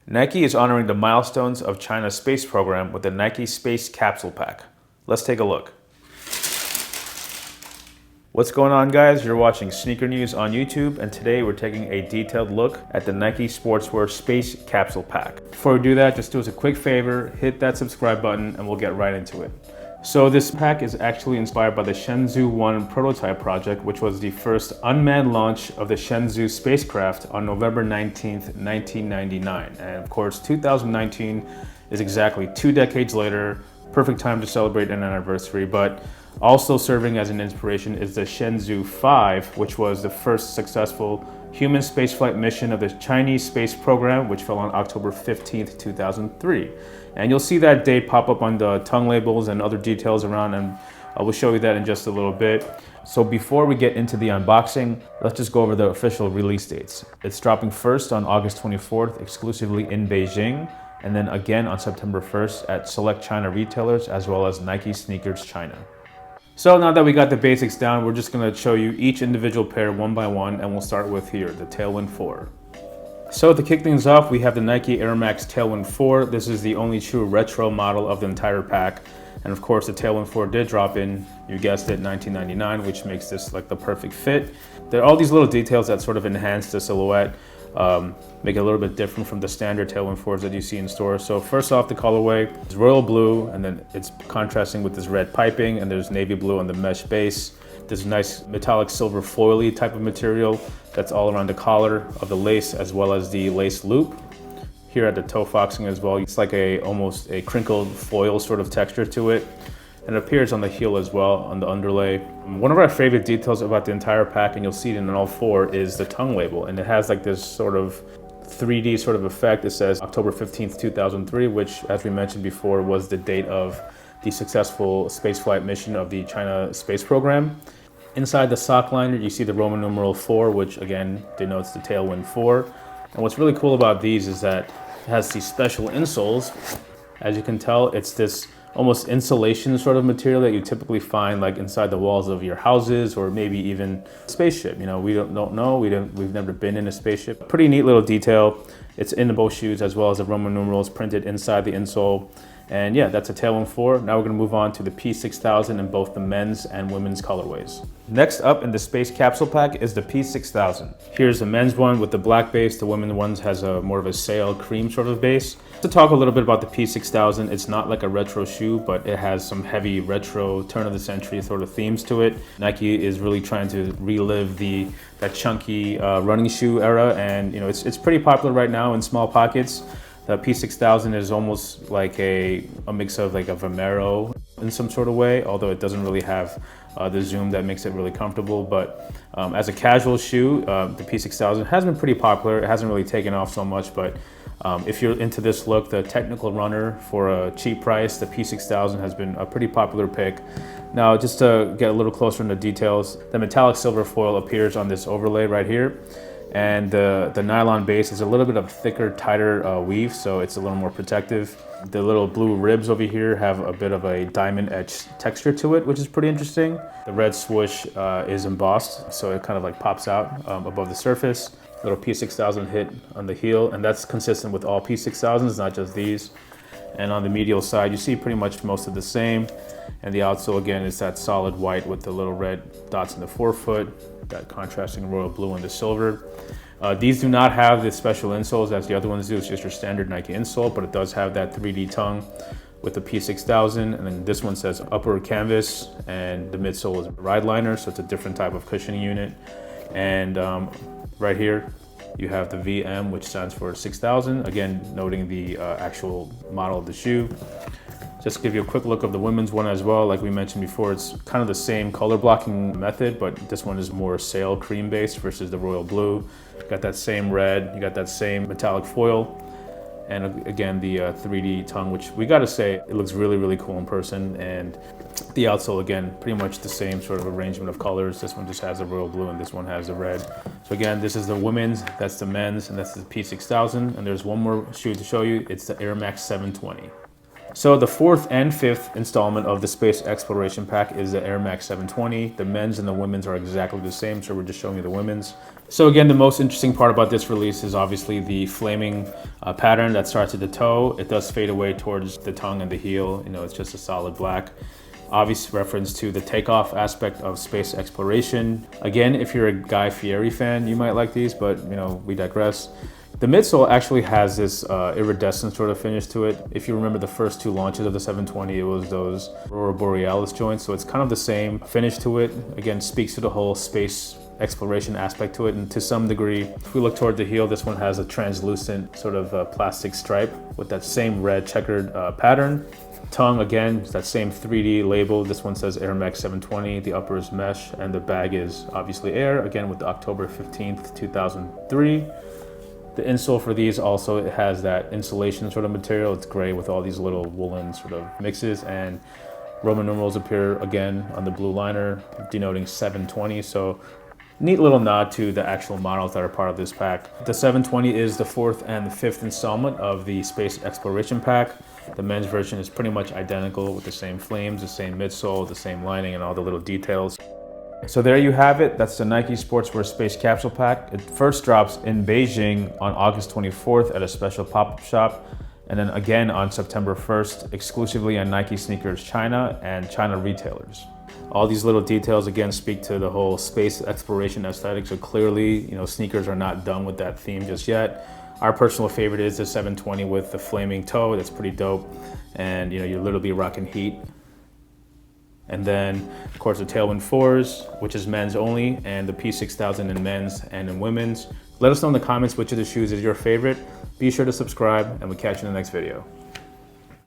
Nike is honoring the milestones of China's space program with the Nike Space Capsule Pack. Let's take a look. What's going on, guys? You're watching Sneaker News on YouTube, and today we're taking a detailed look at the Nike Sportswear Space Capsule Pack. Before we do that, just do us a quick favor, hit that subscribe button and we'll get right into it. So this pack is actually inspired by the Shenzhou 1 prototype project, which was the first unmanned launch of the Shenzhou spacecraft on November 19th, 1999. And of course, 2019 is exactly 2 decades later, perfect time to celebrate an anniversary, but also serving as an inspiration is the Shenzhou 5, which was the first successful human spaceflight mission of the Chinese space program, which fell on October 15th, 2003. And you'll see that date pop up on the tongue labels and other details around, and I will show you that in just a little bit. So before we get into the unboxing, let's just go over the official release dates. It's dropping first on August 24th, exclusively in Beijing, and then again on September 1st at select China retailers, as well as Nike Sneakers China. So now that we got the basics down, we're just gonna show you each individual pair one by one, and we'll start with here, the Tailwind 4. So to kick things off, we have the Nike Air Max Tailwind 4. This is the only true retro model of the entire pack. And of course, the Tailwind 4 did drop in, you guessed it, 1999, which makes this like the perfect fit. There are all these little details that sort of enhance the silhouette, make it a little bit different from the standard Tailwind 4s that you see in stores. So first off, the colorway is royal blue, and then it's contrasting with this red piping, and there's navy blue on the mesh base. This nice metallic silver foily type of material that's all around the collar of the lace, as well as the lace loop. Here at the toe foxing as well, it's like almost a crinkled foil sort of texture to it. And it appears on the heel as well, on the underlay. One of our favorite details about the entire pack, and you'll see it in all four, is the tongue label. And it has like this sort of 3D sort of effect. It says October 15th, 2003, which, as we mentioned before, was the date of the successful spaceflight mission of the China space program. Inside the sock liner, you see the Roman numeral 4, which again denotes the Tailwind 4. And what's really cool about these is that it has these special insoles. As you can tell, it's this almost insulation sort of material that you typically find like inside the walls of your houses, or maybe even a spaceship. You know, we don't know, we've never been in a spaceship. Pretty neat little detail. It's in both shoes, as well as the Roman numerals printed inside the insole. And yeah, that's a Tailwind 4. Now we're gonna move on to the P6000 in both the men's and women's colorways. Next up in the Space Capsule Pack is the P6000. Here's the men's one with the black base. The women's one has a more of a sail cream sort of base. To talk a little bit about the P6000, it's not like a retro shoe, but it has some heavy retro turn of the century sort of themes to it. Nike is really trying to relive that chunky running shoe era, and you know, it's pretty popular right now in small pockets. The P6000 is almost like a mix of like a Vomero in some sort of way, although it doesn't really have the zoom that makes it really comfortable. But as a casual shoe, the P6000 has been pretty popular. It hasn't really taken off so much, but if you're into this look, the technical runner for a cheap price, the P6000 has been a pretty popular pick. Now, just to get a little closer into details, the metallic silver foil appears on this overlay right here. And the nylon base is a little bit of thicker, tighter weave, so it's a little more protective. The little blue ribs over here have a bit of a diamond etched texture to it, which is pretty interesting. The red swoosh is embossed, so it kind of like pops out above the surface. Little P6000 hit on the heel, and that's consistent with all P6000s, not just these. And on the medial side, you see pretty much most of the same. And the outsole, again, is that solid white with the little red dots in the forefoot, that contrasting royal blue and the silver. These do not have the special insoles as the other ones do. It's just your standard Nike insole, but it does have that 3D tongue with the P6000. And then this one says upper canvas, and the midsole is ride liner, so it's a different type of cushioning unit. And right here, you have the VM, which stands for 6000, again, noting the actual model of the shoe. Just to give you a quick look of the women's one as well, like we mentioned before, it's kind of the same color blocking method, but this one is more sail cream based versus the royal blue. You got that same red, you got that same metallic foil, and again, the 3D tongue, which we gotta say, it looks really, really cool in person. And the outsole, again, pretty much the same sort of arrangement of colors. This one just has the royal blue and this one has the red. So again, this is the women's, that's the men's, and that's the P6000. And there's one more shoe to show you. It's the Air Max 720. So the fourth and fifth installment of the Space Exploration Pack is the Air Max 720. The men's and the women's are exactly the same, so we're just showing you the women's. So again, the most interesting part about this release is obviously the flaming pattern that starts at the toe. It does fade away towards the tongue and the heel. You know, it's just a solid black. Obvious reference to the takeoff aspect of space exploration. Again, if you're a Guy Fieri fan, you might like these, but you know, we digress. The midsole actually has this iridescent sort of finish to it. If you remember the first two launches of the 720, it was those Aurora Borealis joints, so it's kind of the same finish to it. Again, speaks to the whole space exploration aspect to it, and to some degree, if we look toward the heel, this one has a translucent sort of plastic stripe with that same red checkered pattern. Tongue, again, that same 3D label. This one says Air Max 720, the upper is mesh, and the bag is obviously air, again with the October 15th, 2003. The insole for these also, it has that insulation sort of material. It's gray with all these little woolen sort of mixes, and Roman numerals appear again on the blue liner, denoting 720. So neat little nod to the actual models that are part of this pack. The 720 is the fourth and the fifth installment of the Space Exploration Pack. The men's version is pretty much identical with the same flames, the same midsole, the same lining, and all the little details. So there you have it. That's the Nike Sportswear Space Capsule Pack. It first drops in Beijing on August 24th at a special pop-up shop, and then again on September 1st, exclusively on Nike Sneakers China and China retailers. All these little details again speak to the whole space exploration aesthetic. So clearly, you know, sneakers are not done with that theme just yet. Our personal favorite is the 720 with the flaming toe. That's pretty dope. And you know, you're literally rocking heat. And then, of course, the Tailwind 4s, which is men's only, and the P6000 in men's and in women's. Let us know in the comments which of the shoes is your favorite. Be sure to subscribe, and we'll catch you in the next video.